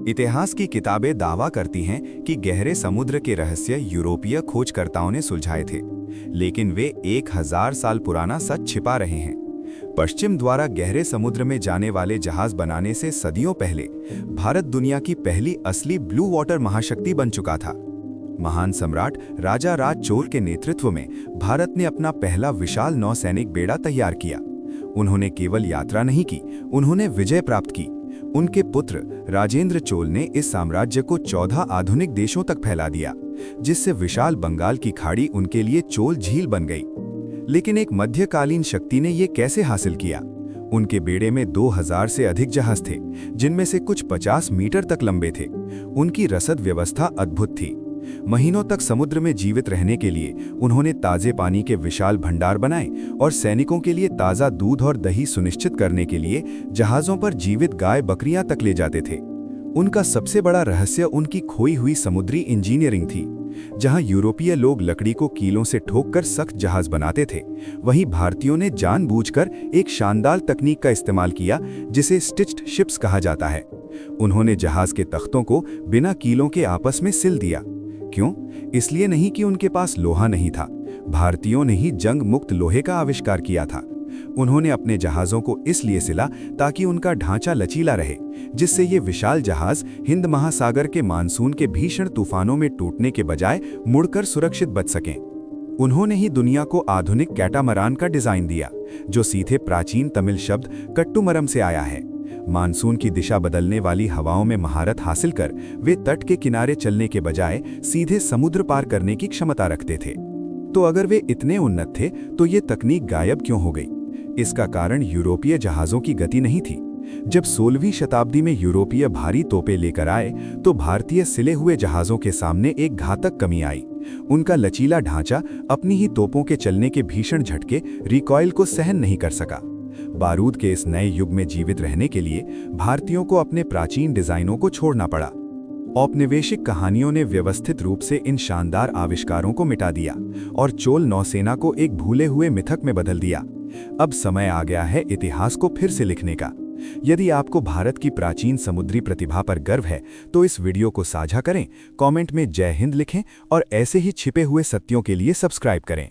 इतिहास की किताबें दावा करती हैं कि गहरे समुद्र के रहस्य यूरोपीय खोजकर्ताओं ने सुलझाए थे, लेकिन वे 1000 साल पुराना सच छिपा रहे हैं। पश्चिम द्वारा गहरे समुद्र में जाने वाले जहाज बनाने से सदियों पहले भारत दुनिया की पहली असली ब्लू वाटर महाशक्ति बन चुका था। महान सम्राट राजा राज चोल के नेतृत्व में भारत ने अपना पहला विशाल नौसैनिक बेड़ा तैयार किया। उन्होंने केवल यात्रा नहीं की, उन्होंने विजय प्राप्त की। उनके पुत्र राजेंद्र चोल ने इस साम्राज्य को 14 आधुनिक देशों तक फैला दिया, जिससे विशाल बंगाल की खाड़ी उनके लिए चोल झील बन गई। लेकिन एक मध्यकालीन शक्ति ने यह कैसे हासिल किया? उनके बेड़े में 2000 से अधिक जहाज थे, जिनमें से कुछ 50 मीटर तक लंबे थे। उनकी रसद व्यवस्था अद्भुत थी। महीनों तक समुद्र में जीवित रहने के लिए उन्होंने ताजे पानी के विशाल भंडार बनाए और सैनिकों के लिए ताज़ा दूध और दही सुनिश्चित करने के लिए जहाज़ों पर जीवित गाय बकरियां तक ले जाते थे। उनका सबसे बड़ा रहस्य उनकी खोई हुई समुद्री इंजीनियरिंग थी। जहां यूरोपीय लोग लकड़ी को कीलों से ठोककर सख्त जहाज बनाते थे, वहीं भारतीयों ने जानबूझकर एक शानदार तकनीक का इस्तेमाल किया, जिसे स्टिच्ड शिप्स कहा जाता है। उन्होंने जहाज के तख्तों को बिना कीलों के आपस में सिल दिया। क्यों? इसलिए नहीं कि उनके पास लोहा नहीं था। भारतीयों ने ही जंग मुक्त लोहे का आविष्कार किया था। उन्होंने अपने जहाज़ों को इसलिए सिला ताकि उनका ढांचा लचीला रहे, जिससे ये विशाल जहाज हिंद महासागर के मानसून के भीषण तूफानों में टूटने के बजाय मुड़कर सुरक्षित बच सकें। उन्होंने ही दुनिया को आधुनिक कैटामरान का डिजाइन दिया, जो सीधे प्राचीन तमिल शब्द कट्टुमरम से आया है। मानसून की दिशा बदलने वाली हवाओं में महारत हासिल कर वे तट के किनारे चलने के बजाय सीधे समुद्र पार करने की क्षमता रखते थे। तो अगर वे इतने उन्नत थे, तो ये तकनीक गायब क्यों हो गई? इसका कारण यूरोपीय जहाज़ों की गति नहीं थी। जब 16वीं शताब्दी में यूरोपीय भारी तोपें लेकर आए, तो भारतीय सिले हुए जहाज़ों के सामने एक घातक कमी आई। उनका लचीला ढांचा अपनी ही तोपों के चलने के भीषण झटके रिकॉइल को सहन नहीं कर सका। बारूद के इस नए युग में जीवित रहने के लिए भारतीयों को अपने प्राचीन डिजाइनों को छोड़ना पड़ा। औपनिवेशिक कहानियों ने व्यवस्थित रूप से इन शानदार आविष्कारों को मिटा दिया और चोल नौसेना को एक भूले हुए मिथक में बदल दिया। अब समय आ गया है इतिहास को फिर से लिखने का। यदि आपको भारत की प्राचीन समुद्री प्रतिभा पर गर्व है, तो इस वीडियो को साझा करें, कमेंट में जय हिंद लिखें और ऐसे ही छिपे हुए सत्यों के लिए सब्सक्राइब करें।